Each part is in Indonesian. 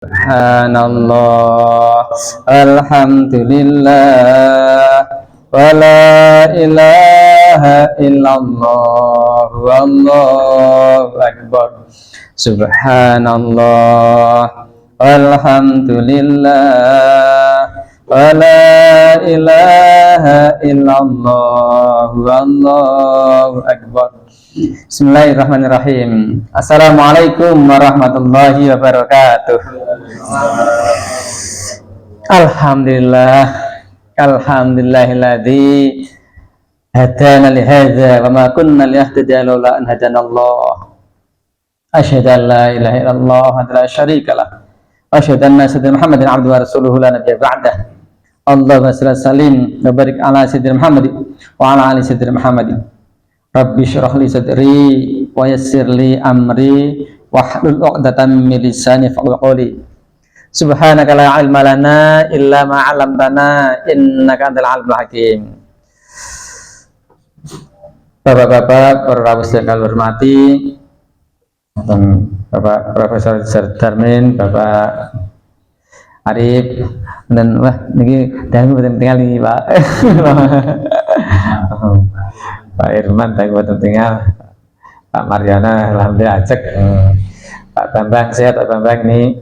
Subhanallah, alhamdulillah, wa la ilaha illallah, wallahu akbar. Subhanallah, alhamdulillah, wa la ilaha illallah, wallahu akbar. Bismillahirrahmanirrahim. Assalamualaikum warahmatullahi wabarakatuh. Alhamdulillah, alhamdulillahilladzi hadana li hadza wa ma kunna linahtadiya laula an hadanallah. Asyhadu an la ilaha illallah wa la syarika lah. Asyhadu anna sayyidina Muhammadan abduhu wa rasuluhu la nabiyya ba'dah. Allahumma shalli wa sallim wa barik ala sayyidina Muhammad wa ala ali sayyidina Muhammad. Rabbi syrah li sadri wa yassir li amri wahlul 'uqdatam min lisani yafqahu qawli. Subhanaka la ilma lana illa ma 'allamtana innaka antal alimul hakim. Bapak-bapak, para muslim yang hormati, Bapak Profesor Darmin, Bapak Arif, dan wah niki dangu tinggal nih Pak. Pak Irman tadi buat tinggal, Pak Mariana alhamdulillah cek, Pak Bambang sehat, Pak Bambang nih,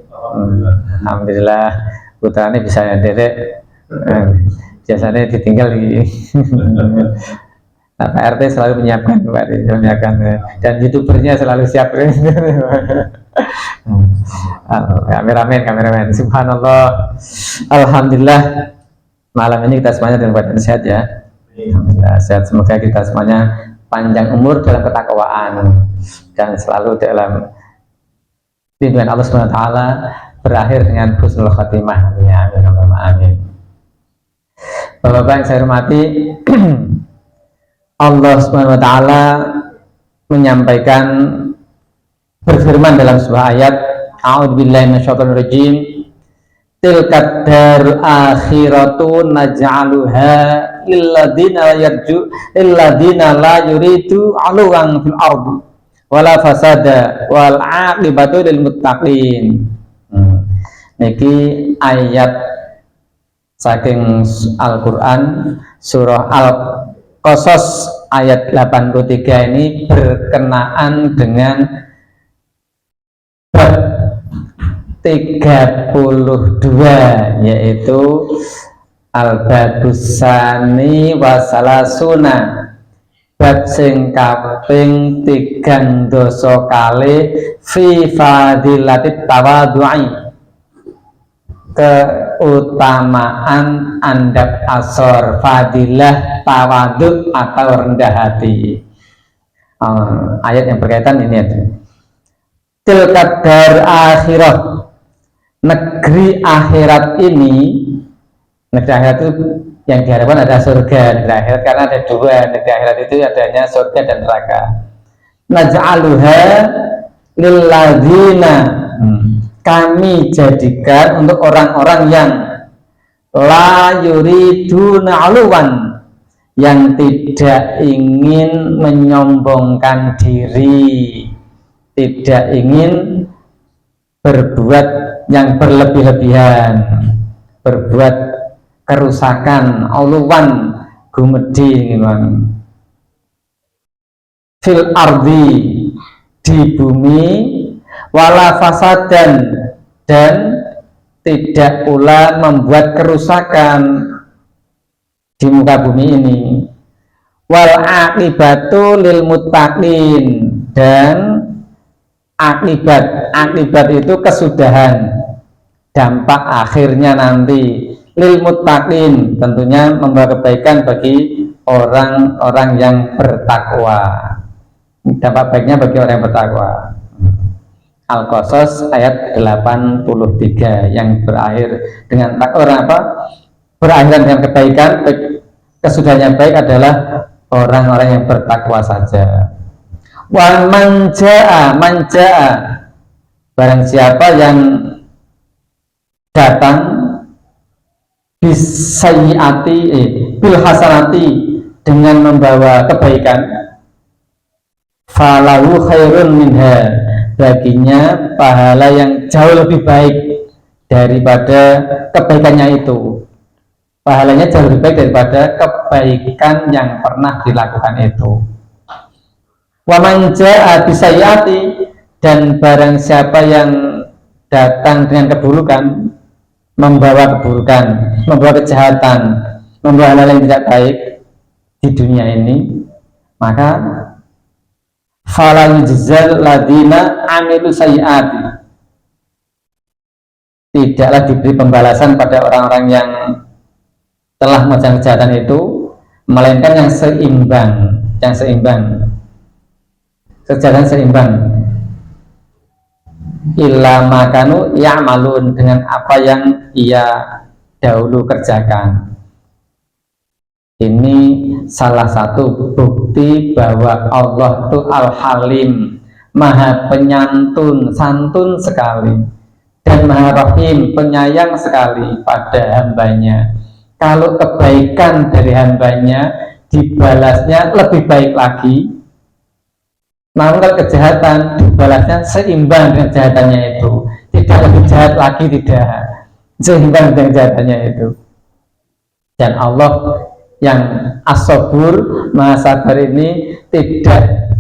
alhamdulillah putranya bisa ya dedek, biasanya ditinggal di Pak RT selalu menyiapkan, dan youtubernya selalu siap. Kameramen, subhanallah, alhamdulillah malam ini kita semuanya dalam keadaan sehat ya. Alhamdulillah sehat, semoga kita semuanya panjang umur dalam ketakwaan dan selalu dalam lindungan Allah Subhanahu wa taala, berakhir dengan husnul khatimah. Ya, amin. Bapak-bapak yang saya hormati, Allah Subhanahu wa taala menyampaikan, berfirman dalam sebuah ayat, a'udzubillahi minasyaitonir rajim, tilkad darul akhiratu naj'aluha lilladina la yuridu 'uluwan fil ardi wala fasada wal 'aqibatu lil muttaqin. Niki ayat saking Al-Qur'an surah Al-Qasas ayat 83 ini berkenaan dengan bab 32, yaitu al-babusani wasalasuna, bab sing kaping 3 kali fi fadilatit tawadhu'i, keutamaan andap asor, fadilah tawadhu atau rendah hati. Ayat yang berkaitan ini ada tilkad dar akhirah, negeri akhirat ini. Negeri akhirat itu yang diharapkan ada surga, negeri akhirat, karena ada dua negeri akhirat itu, adanya surga dan neraka. Naj'aluha lilladzina, kami jadikan untuk orang-orang yang la yuriduna 'uluwan, yang tidak ingin menyombongkan diri, tidak ingin berbuat yang berlebih-lebihan, berbuat kerusakan, uluwan gumedi memang, fil ardi, di bumi, wala fasadan, dan tidak pula membuat kerusakan di muka bumi ini, wal aqibatu lil muttaqin, dan akibat itu kesudahan, dampak akhirnya nanti lil muttaqin, tentunya membawa kebaikan bagi orang-orang yang bertakwa. Dampak baiknya bagi orang yang bertakwa. Al-Qasas ayat 83 yang berakhir dengan orang apa? Berakhir dengan kebaikan, kesudahan yang baik adalah orang-orang yang bertakwa saja. Wa manjaa, barang siapa yang datang bisayyiati bil hasanati, dengan membawa kebaikan, falahu khairun minha, baginya pahala yang jauh lebih baik daripada kebaikannya itu. Pahalanya jauh lebih baik daripada kebaikan yang pernah dilakukan itu. Wa man jaa'a bisayyi'ati, dan barang siapa yang datang dengan keburukan, membawa keburukan, membawa kejahatan, membawa hal yang tidak baik di dunia ini, maka fala yujzal ladina amilu sayyi'ati, tidaklah diberi pembalasan pada orang-orang yang telah mengerjakan kejahatan itu, melainkan yang seimbang, kejahatan seimbang, illa makanu ya'malun, dengan apa yang ia dahulu kerjakan. Ini salah satu bukti bahwa Allah itu Al-Halim, Maha Penyantun, santun sekali, dan Maha Rahim, penyayang sekali pada hambanya. Kalau kebaikan dari hambanya dibalasnya lebih baik lagi, namun kalau kejahatan dibalasnya seimbang dengan kejahatannya itu, tidak lebih jahat lagi, tidak, seimbang dengan kejahatannya itu. Dan Allah yang As-Sabur, Maha Sabar ini tidak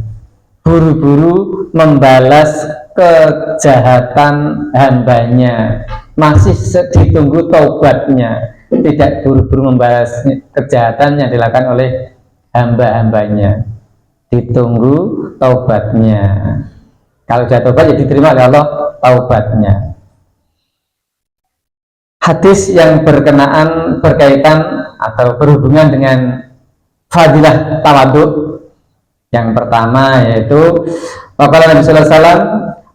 buru-buru membalas kejahatan hambanya, masih ditunggu taubatnya, tidak buru-buru membalas kejahatan yang dilakukan oleh hamba-hambanya, ditunggu taubatnya. Kalau sudah taubat, ya diterima oleh Allah taubatnya. Hadis yang berkaitan atau berhubungan dengan fadilah tawadhu, yang pertama yaitu Bapak Nabi Sallallahu Alaihi Wasallam,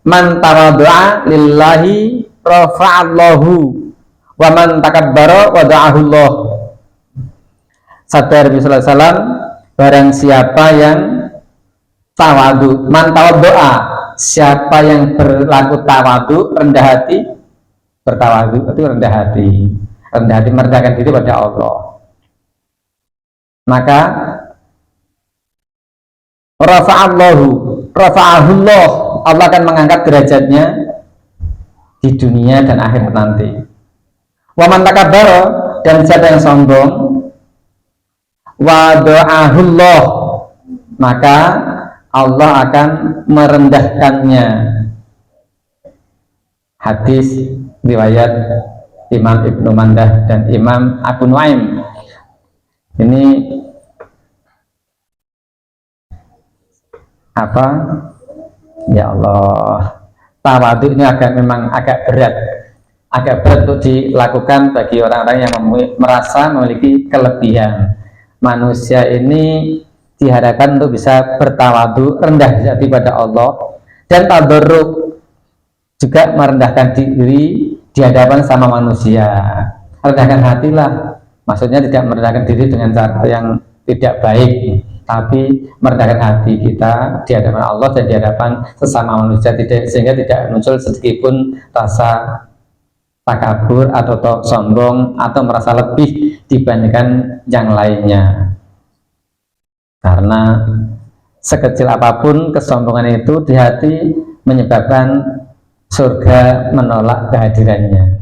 man tawadhu'a lillahi rafa'allahu, wa man takabbara wada'ahullah. Sabda Nabi Sallallahu Alaihi Wasallam, barang siapa yang tawadhu, man tawadhu'a, siapa yang berlaku tawadhu, rendah hati, bertawadhu itu rendah hati, merendahkan diri pada Allah, maka rafa'ahullah, Allah akan mengangkat derajatnya di dunia dan akhirat nanti. Wa man takabbara, dan siapa yang sombong, wada'ahullah, maka Allah akan merendahkannya. Hadis riwayat Imam Ibnu Mandah dan Imam Abu Nuaim. Ini apa? Ya Allah, tawadhu ini memang agak berat untuk dilakukan bagi orang-orang yang merasa memiliki kelebihan. Manusia ini diharapkan untuk bisa bertawadhu, rendah hati pada Allah, dan tadarruk, juga merendahkan diri di hadapan sama manusia. Rendahkan hatilah, maksudnya tidak merendahkan diri dengan cara yang tidak baik, tapi merendahkan hati kita di hadapan Allah dan di hadapan sesama manusia, sehingga tidak muncul sedikit pun rasa takabur atau sombong atau merasa lebih dibandingkan yang lainnya. Karena sekecil apapun kesombongan itu di hati menyebabkan surga menolak kehadirannya.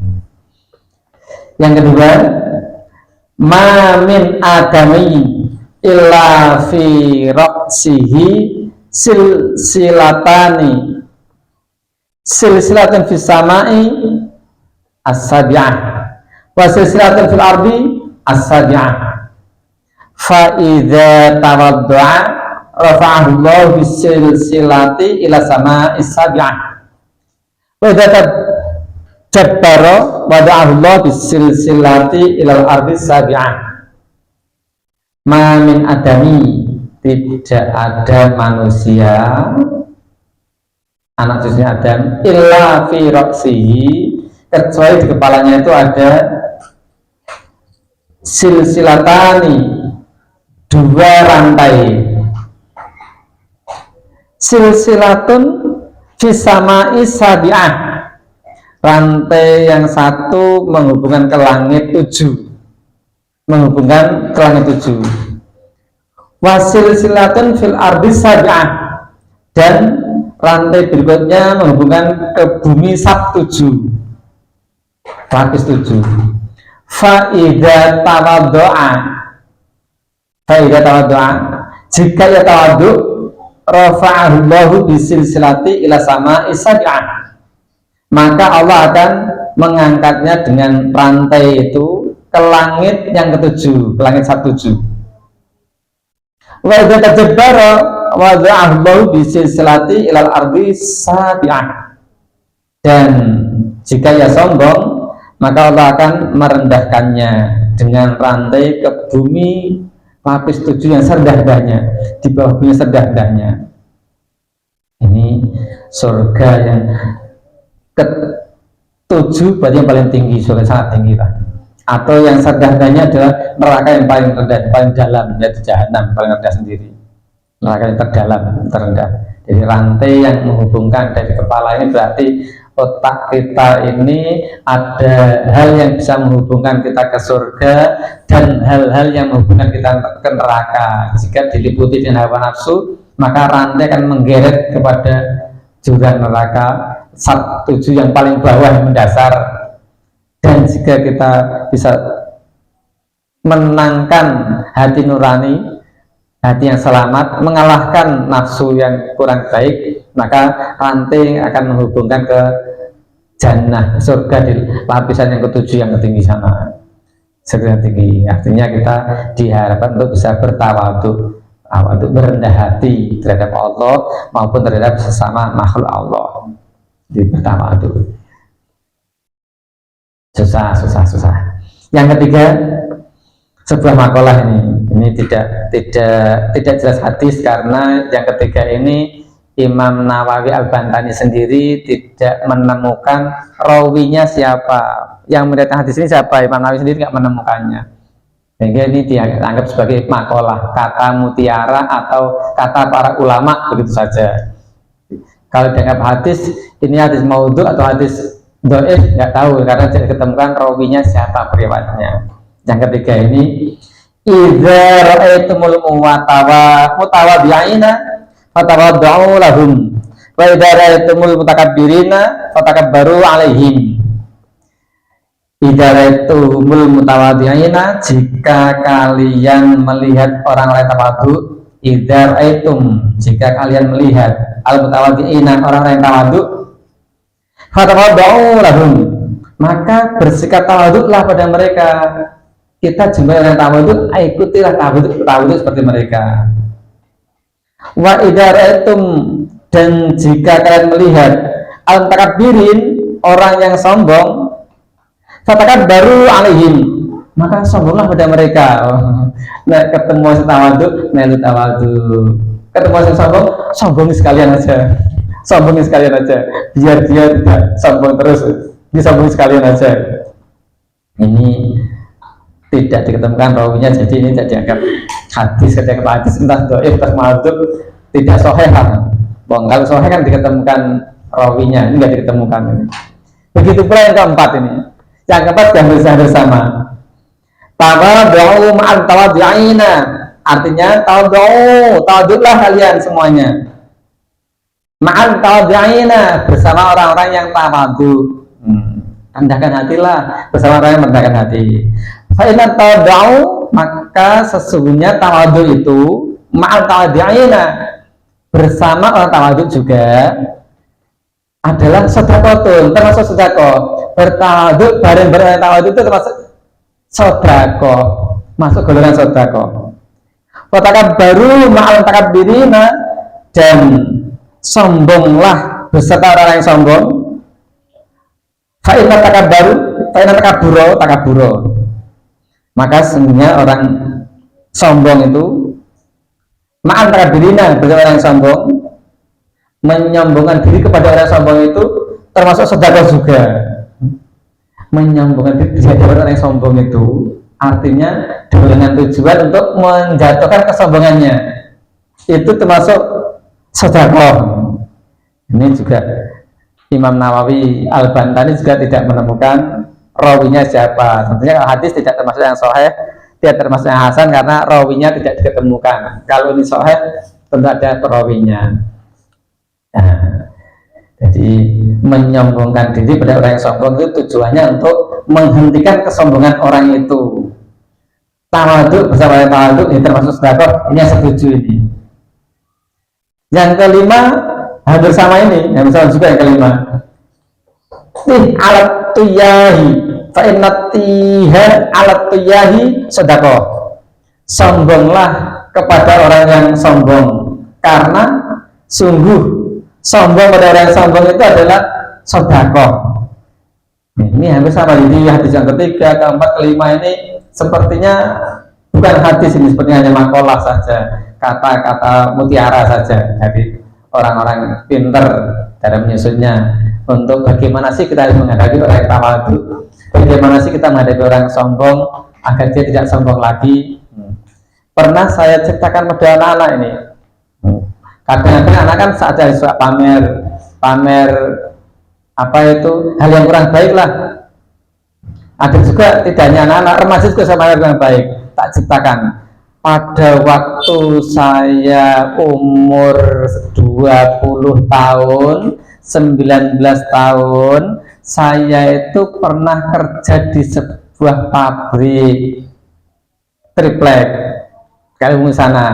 Yang kedua, ma min adami illa fi ra'sihi silsilatun fis sama'i as-sabi'ah wa silsilatun fil ardi as-sabi'ah, fa idza tawadda'a rafa'ahu Allah bis silsilati ila sama'is sabi'ah, wa idza jabbara wada'ahu Allah bis silsilati ila al-ardi sabi'ah. Ma min adami, tidak ada manusia, anak cucunya Adam, illa fi ra'sihi, kecuali di kepalanya itu ada silsilatani, dua rantai, silsilatun fisama'i sabi'ah, rantai yang satu menghubungkan ke langit 7, wasilsilatun fil ardi sabi'ah, dan rantai berikutnya menghubungkan ke bumi 7. Lapis 7. Faida tawaddo'a. Jika ia tawaddu, rafa'ahullahu bisilsilati ila sama'i sab'ah. Maka Allah akan mengangkatnya dengan rantai itu ke langit yang ketujuh, ke langit 7. Wa idza tajabbara wada'ahullahu bisilsilati ilal ardi sab'ah. Dan jika ia sombong, maka Allah akan merendahkannya dengan rantai ke bumi lapis 7 yang serendah-rendahnya, di bawah bumi serendah-rendahnya. Ini surga yang ke-7 berarti yang paling tinggi, surga sangat tinggi lah. Atau yang serendah-rendahnya adalah neraka yang paling rendah, paling dalam, yaitu jahanam paling rendah sendiri. Neraka yang terdalam, terendah. Jadi rantai yang menghubungkan dari kepala ini berarti otak kita ini ada hal yang bisa menghubungkan kita ke surga dan hal-hal yang menghubungkan kita ke neraka. Jika diliputi dengan hawa nafsu, maka rantai akan menggeret kepada jurang neraka 7 yang paling bawah, yang mendasar. Dan jika kita bisa menangkan hati nurani, hati yang selamat, mengalahkan nafsu yang kurang baik, maka rantai akan menghubungkan ke jannah, surga di lapisan yang ke-7 yang ketinggi sana, surga yang tinggi. Artinya kita diharapkan untuk bisa bertawadhu, berendah hati terhadap Allah maupun terhadap sesama makhluk Allah. Di bertawadhu. Susah. Yang ketiga, sebuah makalah ini tidak jelas hadis, karena yang ketiga ini Imam Nawawi Al-Bantani sendiri tidak menemukan rawinya siapa, yang meriwayatkan hadis ini siapa. Imam Nawawi sendiri tidak menemukannya, sehingga ini dianggap sebagai makalah, kata mutiara atau kata para ulama begitu saja. Kalau dianggap hadis, ini hadis maudhu atau hadis dhaif, nggak tahu, karena tidak ditemukan rawinya siapa, periwayatnya. Yang ketiga ini, idza ra'aitumul mutawaddi'ina fatawadda'u lahum wa idza ra'aitumul mutakabbirina fatakabbaru 'alaihim. Idza ra'aitumul mutawaddi'ina, jika kalian melihat orang lain tawadhu, idza ra'aitum, jika kalian melihat al mutawaddi'ina, orang lain tawadhu, fatawadda'u lahum, maka bersikap tawadhulah pada mereka. Kita jumpai orang tawadhu, ikutilah tawadhu seperti mereka. Wa idza ra'aitum, dan jika kalian melihat al-mutakabbirin, orang yang sombong, fatakabbaru 'alaihim, maka sombonglah pada mereka. Nah, ketemu si tawadhu, melu tawadhu. Ketemu si sombong sekalian aja. Sombongin sekalian aja, biar dia tidak sombong terus, disombongin sekalian aja. Ini tidak diketemukan rawinya, jadi ini tidak dianggap hadis. Ketika hadis entah dhaif entah maudhu, tidak sahih. Kalau sahih kan diketemukan rawinya, ini tidak diketemukan. Begitu pula yang keempat ini. Yang keempat yang bersama. Tawadhu ma'al tawaddi'ina, artinya tawadhulah kalian semuanya. Ma'al tawaddi'ina, bersama orang-orang yang tawadhu. Rendahkan hatilah bersama orang yang merendahkan hati. Fa'inat tawadhu, maka sesungguhnya tawadhu itu ma'al tawaddi'ina, bersama orang tawadhu juga adalah sedekah, termasuk sedekah. Bertawadhu bareng tawadhu itu termasuk sedekah, masuk golongan sedekah. Watakabbaru ma'al takabbirina, dan sombonglah beserta orang yang sombong. Fa'inat takaburo, maka sesungguhnya orang sombong itu ma'al takabbirina, beserta orang yang sombong, menyombongkan diri kepada orang sombong itu termasuk sedekah juga. Menyombongkan diri kepada orang yang sombong itu artinya dengan tujuan untuk menjatuhkan kesombongannya, itu termasuk sedekah. Ini juga Imam Nawawi Al-Bantani juga tidak menemukan rawinya siapa. Tentunya kalau hadis tidak termasuk yang sahih, tidak termasuk yang hasan, karena rawinya tidak ditemukan. Kalau ini sahih tentu ada perawinya. Nah, Jadi menyombongkan diri pada orang yang sombong itu tujuannya untuk menghentikan kesombongan orang itu. Tawadhu, bersama tawadhu ini termasuk sedekah, ini yang setuju ini. Yang kelima hampir sama ini, hampir sama juga yang kelima. Alat tuyahi, fa inna tiha alat tuyahi sedekah. Sombonglah kepada orang yang sombong, karena sungguh sombong pada orang yang sombong itu adalah sedekah. Ini hampir sama. Jadi hadis yang ketiga, keempat, kelima ini sepertinya bukan hadis, ini sepertinya hanya makalah saja, kata-kata mutiara saja dari orang-orang pinter dalam menyusunnya. Untuk bagaimana sih kita harus menghadapi orang yang tawadhu, bagaimana sih kita menghadapi orang yang sombong agar dia tidak sombong lagi. Pernah saya ceritakan pada anak-anak ini. Kadang-kadang anak kan saat ada suka pamer apa itu hal yang kurang baik lah. Ada juga tidak hanya anak-anak, remaja juga sama yang baik. Tak ceritakan pada waktu saya umur 20 tahun, 19 tahun, saya itu pernah kerja di sebuah pabrik triplek kalau sana.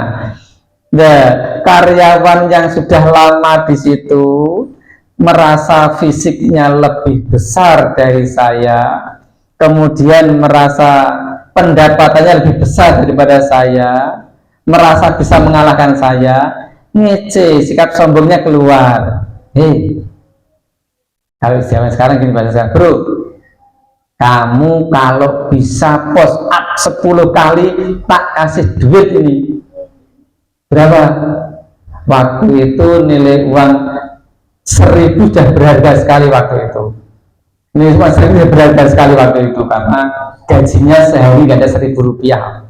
Nah, karyawan yang sudah lama di situ merasa fisiknya lebih besar dari saya, kemudian merasa pendapatannya lebih besar daripada saya, merasa bisa mengalahkan saya, ngece, sikap sombongnya keluar. Kalau zaman sekarang gini bahasa saya, bro, kamu kalau bisa post up 10 kali tak kasih duit ini. Berapa? Waktu itu nilai uang 1000 sudah berharga sekali waktu itu. Nilai uang 1000 berharga sekali waktu itu karena gajinya sehari nggak ada 1000 rupiah.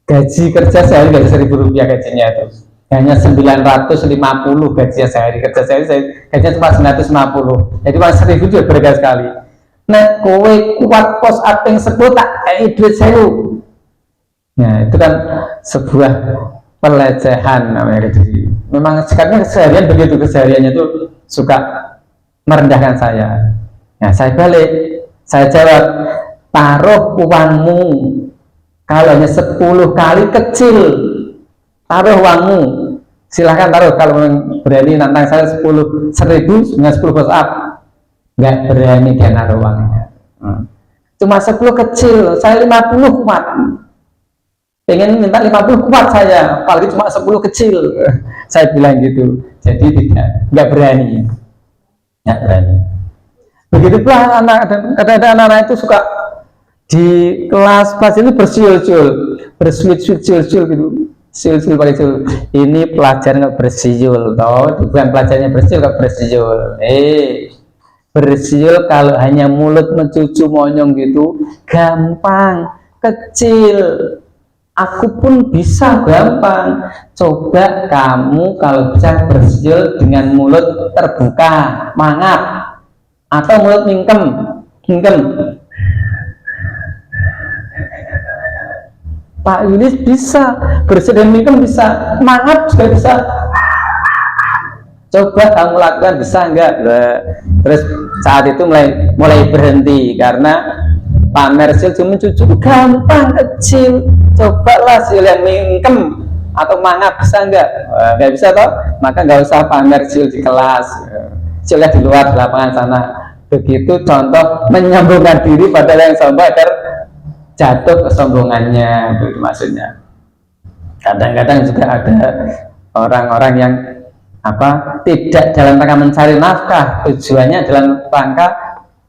Gaji kerja sehari nggak ada 1000 rupiah gajinya itu. Hanya 950 gajinya sehari. Kerja sehari gajinya cuma 950. Jadi uang 1000 juga berharga sekali. Nah, kowe kuat pos aping 10 tak kayak duit 1000. Nah, itu kan sebuah pelecehan namanya gitu. Memang sikapnya keseharian begitu, kesehariannya itu suka merendahkan saya. Nah, saya balik, saya jawab, taruh uangmu, kalau hanya 10 kali kecil, taruh uangmu, silahkan taruh. Kalau berani nantang saya 10.000 dengan 10 push up, nggak berani dia naruh uangnya. Cuma 10 kecil, saya 50 kuat. Pengen minta 50 kuat saya, apalagi cuma 10 kecil. Saya bilang gitu. Jadi nggak berani. Begitu pula kadang-kadang anak-anak itu suka di kelas ini bersiul-siul gitu. Siul pakai siul. Ini pelajaran nggak bersiul, toh bukan pelajarannya bersiul, nggak bersiul. Bersiul kalau hanya mulut mencucu monyong gitu, gampang, kecil. Aku pun bisa gampang. Coba kamu kalau bisa bersiul dengan mulut terbuka, mangap, atau mulut mingkem. Pak Yulis bisa bersiul dan mingkem, bisa mangap juga bisa. Coba kamu lakukan, bisa enggak? Terus saat itu mulai berhenti karena pamer siul cuma cucu gampang, kecil. Cobalah siul yang mingkem atau mangap, bisa enggak? Enggak bisa toh, maka enggak usah pamer siul di kelas, siulnya di luar, di lapangan sana. Begitu contoh menyombongkan diri pada yang sombong agar jatuh kesombongannya, itu maksudnya. Kadang-kadang juga ada orang-orang yang tidak dalam rangka mencari nafkah, tujuannya dalam rangka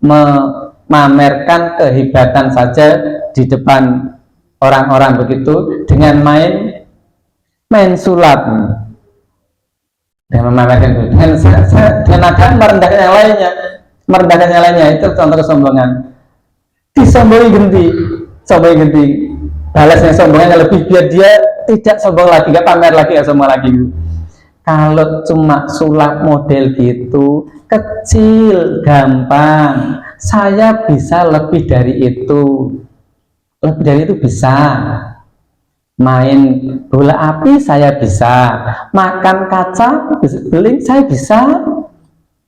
memamerkan kehebatan saja di depan orang-orang begitu, dengan main sulap, dengan memamerkan itu, dengan agak merendahkan yang lainnya, itu contoh kesombongan. Disombongi genti, balasnya sombongannya lebih biar dia tidak sombong lagi, nggak pamer lagi, nggak sombong lagi. Kalau cuma sulap model gitu, kecil, gampang. Saya bisa lebih dari itu. Lebih dari itu bisa. Main bola api saya bisa. Makan kaca beling saya bisa.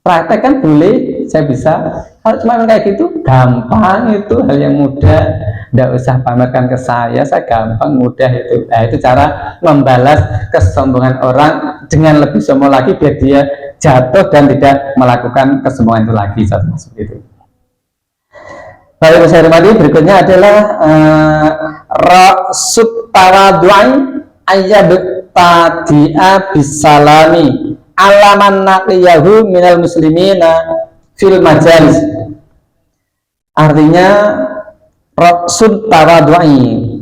praktek kan boleh, saya bisa. Kalau cuma kayak gitu gampang, itu hal yang mudah, tidak usah pamerkan ke saya gampang, mudah itu. Nah, itu cara membalas kesombongan orang dengan lebih sombong lagi biar dia jatuh dan tidak melakukan kesombongan itu lagi, seperti itu. Baik, saya hormati, berikutnya adalah ra'sut tawadu'an ayyad tadi'a bisalami alaman naqiyahu minal muslimina fil majalis. Artinya ra'sut tawadu'i,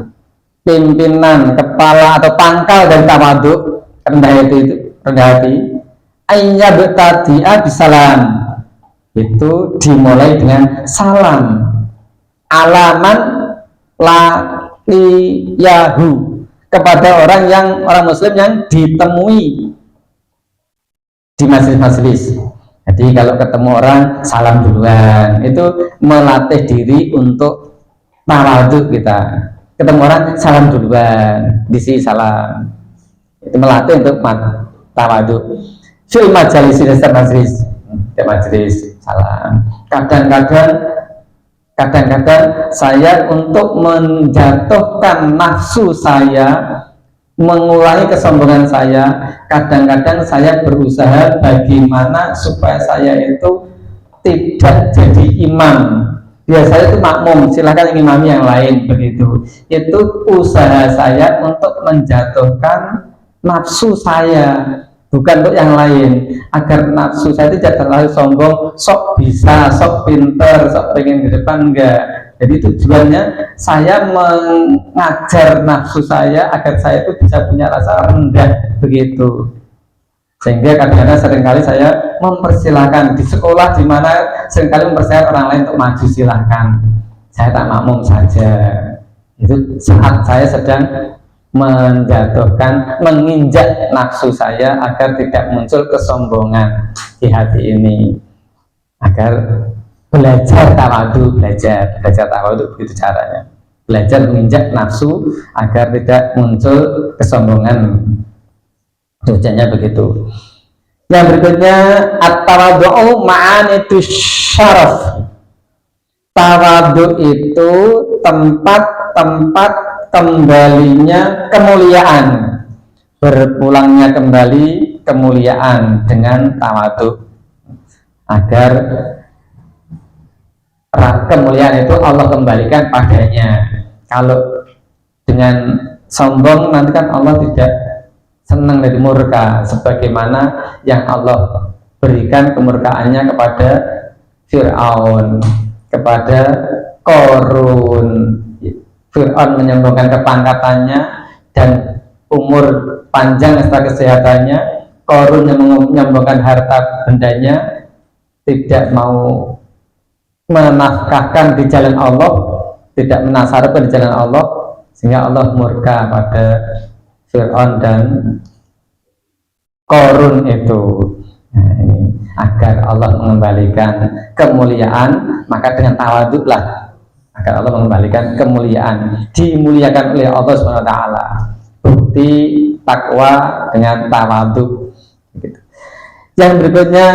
pimpinan, kepala atau pangkal dari tawadu, rendah hati, ayyad tadi'a bisalam, itu dimulai dengan salam. Alaman laqiyahu, kepada orang muslim yang ditemui di majelis-majelis. Jadi kalau ketemu orang salam duluan, itu melatih diri untuk tawadhu. Kita ketemu orang salam duluan, disi salam, itu melatih untuk tawadhu. Fil majalis, majelis salam. Kadang-kadang saya untuk menjatuhkan nafsu saya, mengulangi kesombongan saya, kadang-kadang saya berusaha bagaimana supaya saya itu tidak jadi imam. Biasanya itu makmum, silahkan imami yang lain, begitu. Itu usaha saya untuk menjatuhkan nafsu saya, bukan untuk yang lain, agar nafsu saya tidak terlalu sombong, sok bisa, sok pinter, sok pengen ke depan, enggak. Jadi tujuannya saya mengajar nafsu saya agar saya itu bisa punya rasa rendah, begitu. Sehingga kadang-kadang seringkali saya mempersilahkan di sekolah, di mana seringkali mempersilahkan orang lain untuk maju, silahkan, saya tak makmum saja. Itu saat saya sedang menjatuhkan, menginjak nafsu saya agar tidak muncul kesombongan di hati ini, agar belajar tawadhu, belajar tawadhu, begitu caranya. Belajar menginjak nafsu agar tidak muncul kesombongan. Tujuannya begitu. Yang berikutnya at-tawadhu ma'anitu syaraf. Tawadhu itu tempat kembalinya kemuliaan, berpulangnya kembali kemuliaan dengan tawadhu, agar kemuliaan itu Allah kembalikan padanya. Kalau dengan sombong nanti kan Allah tidak senang dari murka, sebagaimana yang Allah berikan kemurkaannya kepada Fir'aun, kepada Qarun. Fir'aun menyombongkan kepangkatannya dan umur panjang serta kesehatannya. Qarun yang menyombongkan harta bendanya, tidak mau menafkahkan di jalan Allah, tidak menasarkan di jalan Allah, sehingga Allah murka pada Fir'aun dan Qarun itu. Nah, ini agar Allah mengembalikan kemuliaan, maka dengan tawadhu lah agar Allah mengembalikan kemuliaan, dimuliakan oleh Allah SWT. Bukti takwa dengan tawadhu. Gitu. Yang berikutnya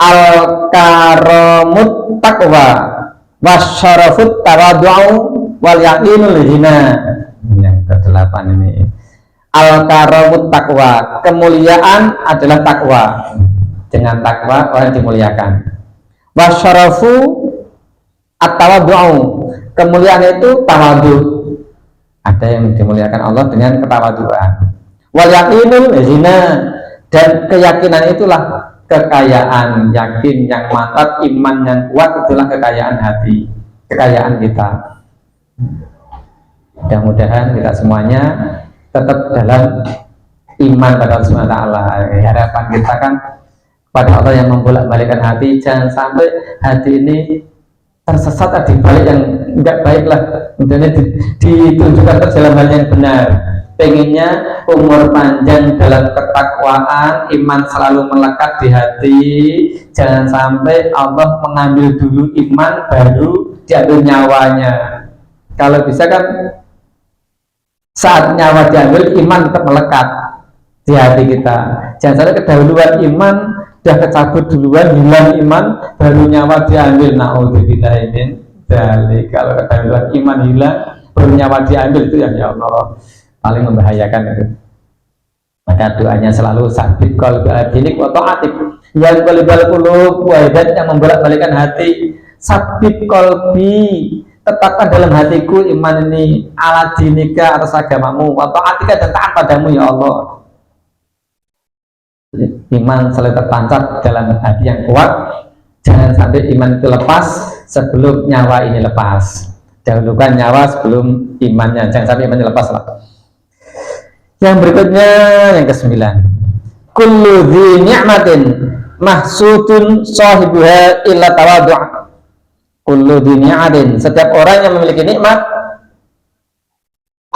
al-karamut taqwa wasyarafut tawadhu wal yaqinul hina. Yang ke-8 ini al-karamut taqwa, kemuliaan adalah takwa. Dengan takwa orang dimuliakan. Wasyarafu at-tawadhu, kemuliaan itu tawadhu. Ada yang dimuliakan Allah dengan ketawaduan. Wal yaqinul hina, dan keyakinan itulah kekayaan, yakin yang mantap, iman yang kuat, itulah kekayaan hati, kekayaan kita. Mudah-mudahan kita semuanya tetap dalam iman pada Allah SWT. Harapan kita kan pada Allah yang membolak-balikkan hati. Jangan sampai hati ini tersesat di balik yang enggak baik lah, kemudian ditunjukkan ke dalam hal yang benar. Pengennya umur panjang dalam ketakwaan, iman selalu melekat di hati. Jangan sampai Allah mengambil dulu iman, baru diambil nyawanya. Kalau bisa kan saat nyawa diambil, iman tetap melekat di hati kita. Jangan sampai kedahuluan iman, udah kecabut duluan, hilang iman, baru nyawa diambil. Naudzubillah min dzalik. Kalau ketahuan iman hilang, baru nyawa diambil, itu yang ya Allah paling membahayakan itu. Maka doanya selalu sabit qalbi adinik wa ta'atik, yang qalbal qulub wahidat, yang membolak-balikkan hati. Sabit qalbi, tetapkan dalam hatiku iman ini, ala dinika, atas agamamu, wa ta'atika, dan taat padamu ya Allah. Iman selalu tertancap dalam hati yang kuat. Jangan sampai iman itu lepas sebelum nyawa ini lepas. Dahulukan nyawa sebelum imannya, jangan sampai imannya lepas lah. Yang berikutnya, yang ke-9, kullu dhi ni'matin mahsudun sahibuha illa tawadhu'. Kullu dhi ni'matin, setiap orang yang memiliki nikmat,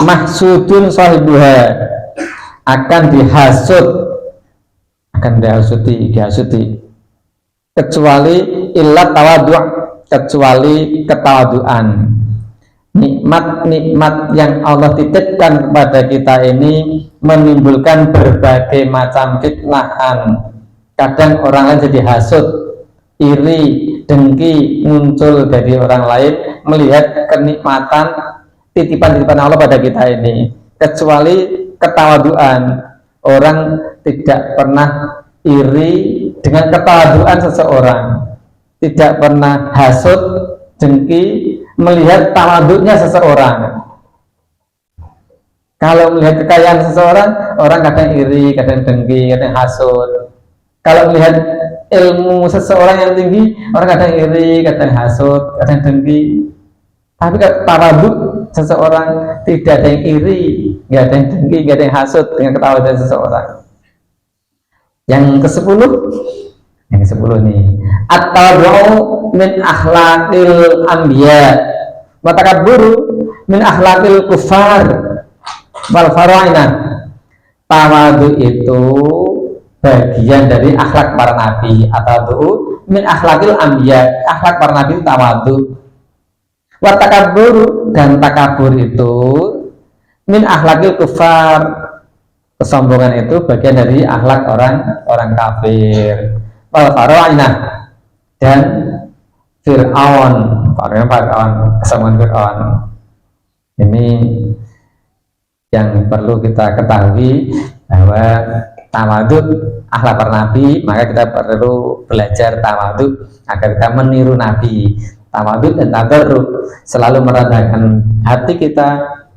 mahsudun sahibuha, akan dihasuti, kecuali illa tawadhu', kecuali ketawaduan. Nikmat-nikmat yang Allah titipkan kepada kita ini menimbulkan berbagai macam fitnahan. Kadang orang lain jadi hasut, iri, dengki muncul dari orang lain melihat kenikmatan titipan-titipan Allah pada kita ini. Kecuali ketawaduan, orang tidak pernah iri dengan ketawaduan seseorang, tidak pernah hasut, dengki melihat tawaduknya seseorang. Kalau melihat kekayaan seseorang, orang kadang iri, kadang dengki, kadang hasut. Kalau melihat ilmu seseorang yang tinggi, orang kadang iri, kadang hasut, kadang dengki. Tapi tawaduk seseorang, tidak ada yang iri, nggak ada yang dengki, nggak ada yang hasut dengan ketawaduan seseorang. Yang ke-10, nih, at-tawadhu min akhlaqil anbiya wa takabburu min akhlaqil kufar wal faraina. Tawadhu itu bagian dari akhlak para nabi. At-tawadhu min akhlaqil anbiya, akhlak para nabi itu tawadhu. Wa takabburu, dan takabur itu min akhlaqil kufar, kesombongan itu bagian dari akhlak orang kafir. Wal faraina, dan Fir'aun, kesombongan Fir'aun. Ini yang perlu kita ketahui, bahwa tawadhu akhlak para nabi, maka kita perlu belajar tawadhu agar kita meniru nabi. Tawadhu dan tadarruk, selalu merendahkan hati kita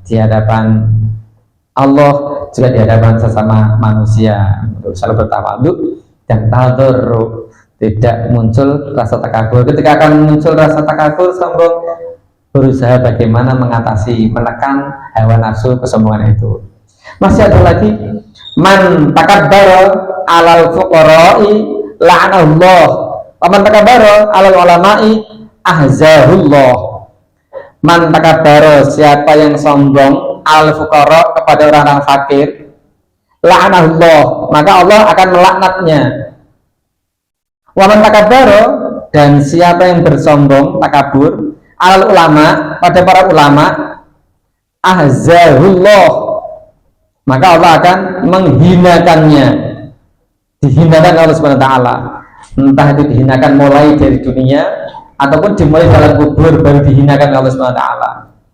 di hadapan Allah, juga di hadapan sesama manusia, selalu bertawadhu dan tadarruk, tidak muncul rasa takabur. Ketika akan muncul rasa takabur, sombong, berusaha bagaimana mengatasi, menekan hawa nafsu kesombongan itu. Masih ada lagi, man takabbara alal fuqara'i la'anahullah, wa man takabbara alal ulama'i ahzahullah. Man takabbara, siapa yang sombong, alal fuqara, kepada orang-orang fakir, la'anahullah, maka Allah akan melaknatnya. Wa man takabbara, dan siapa yang bersombong, takabur, alal ulama, pada para ulama, ahzahullah, maka Allah akan menghinakannya. Dihinakan Allah Subhanahu wa taala. Entah itu dihinakan mulai dari dunia ataupun dimulai dalam kubur baru dihinakan Allah Subhanahu wa taala.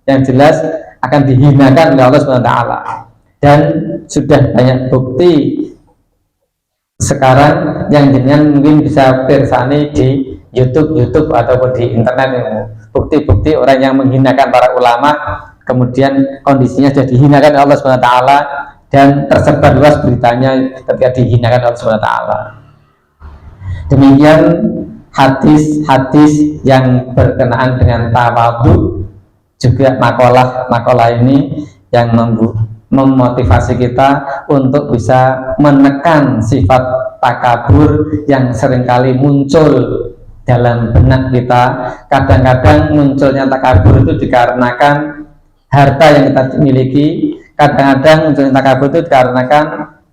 Yang jelas akan dihinakan oleh Allah Subhanahu wa taala. Dan sudah banyak bukti sekarang yang jenengan mungkin bisa pirsani di YouTube ataupun di internet, bukti-bukti orang yang menghinakan para ulama, kemudian kondisinya sudah dihinakan oleh Allah Subhanahu wa taala, dan tersebar luas beritanya ketika dihinakan oleh Allah Subhanahu wa taala. Demikian hadis-hadis yang berkenaan dengan tawadhu, juga makalah ini yang memotivasi kita untuk bisa menekan sifat takabur yang seringkali muncul dalam benak kita. Kadang-kadang munculnya takabur itu dikarenakan harta yang kita miliki, kadang-kadang munculnya takabur itu dikarenakan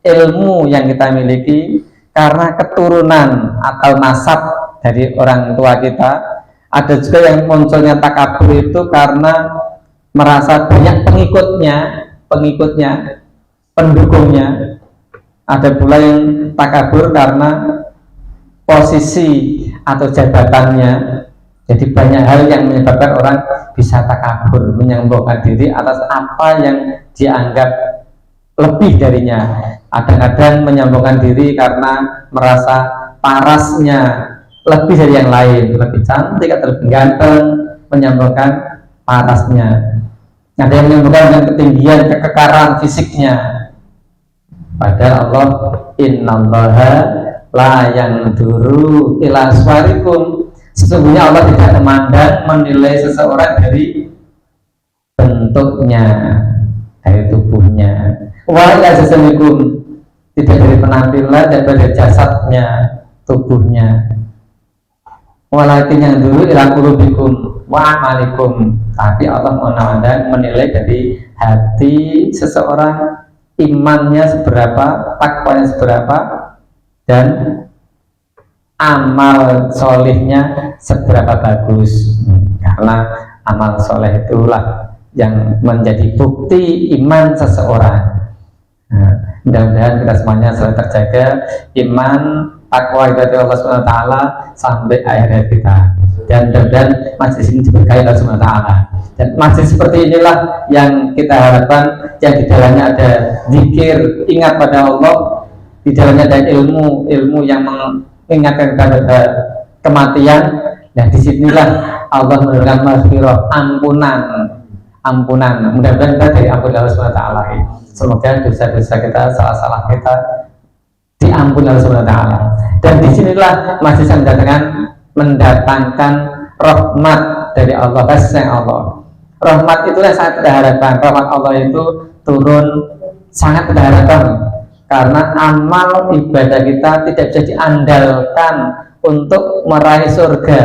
ilmu yang kita miliki, karena keturunan atau nasab dari orang tua kita. Ada juga yang munculnya takabur itu karena merasa banyak pendukungnya. Ada pula yang takabur karena posisi atau jabatannya. Jadi banyak hal yang menyebabkan orang bisa takabur, menyombongkan diri atas apa yang dianggap lebih darinya. Kadang-kadang menyombongkan diri karena merasa parasnya lebih dari yang lain, lebih cantik atau lebih ganteng, menyombongkan parasnya. Ada yang menyombongkan dengan ketinggian, kekekaran fisiknya. Padahal Allah, innallaha la yanzuru ila suwarikum. Sesungguhnya Allah tidak memandang, menilai seseorang dari bentuknya, dari tubuhnya. Wa ila jasadikum, tidak dari penampilan dan dari jasadnya, tubuhnya. Walakin yang dulu ila qulubikum wa amalikum. Tapi Allah memandang, menilai dari hati seseorang, imannya seberapa, takwanya seberapa, dan amal solehnya seberapa bagus. Karena amal soleh itulah yang menjadi bukti iman seseorang. Nah, mudah-mudahan kita semuanya selalu terjaga iman, takwa dari Allah SWT sampai akhir hayat kita. Dan mudah-mudahan majlis ini diberkahi Allah SWT. Dan majlis seperti inilah yang kita harapkan, yang di dalamnya ada zikir, ingat pada Allah, di dalamnya ada ilmu yang mengingatkan kepada kematian. Nah, disinilah Allah memberikan maghfirah, ampunan. Mudah-mudahan kita dari ampun Allah SWT. Semoga dosa-dosa kita, salah-salah kita diampuni Allah SWT. Dan disinilah masih mendatangkan rahmat dari Allah, kasih Allah. Rahmat itulah sangat kita harapkan. Rahmat Allah itu turun sangat kita harapkan, karena amal ibadah kita tidak bisa diandalkan untuk meraih surga.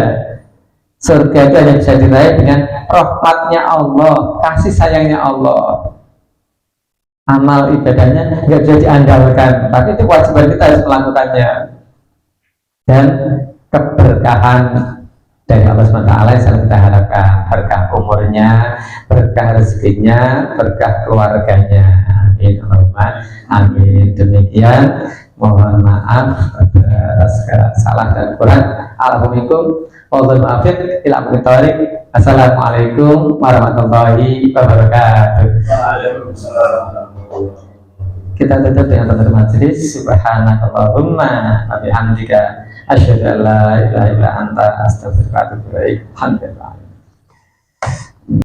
Surga itu hanya bisa diraih dengan rahmatnya Allah, kasih sayangnya Allah. Amal ibadahnya nggak bisa diandalkan, tapi itu kewajiban kita harus melakukannya. Dan keberkahan dari Allah SWT yang selalu kita harapkan, berkah umurnya, berkah rezekinya, berkah keluarganya. Amin. Amin. Demikian, mohon maaf atas segala salah dan kurang. Alhamdulillah. Assalamualaikum warahmatullahi wabarakatuh. Kita tutup dengan tutup majelis. Subhanakallahumma wa bihamdika asyhadu an la ilaha illa anta astaghfiruka wa atubu ilaik. Alhamdulillah.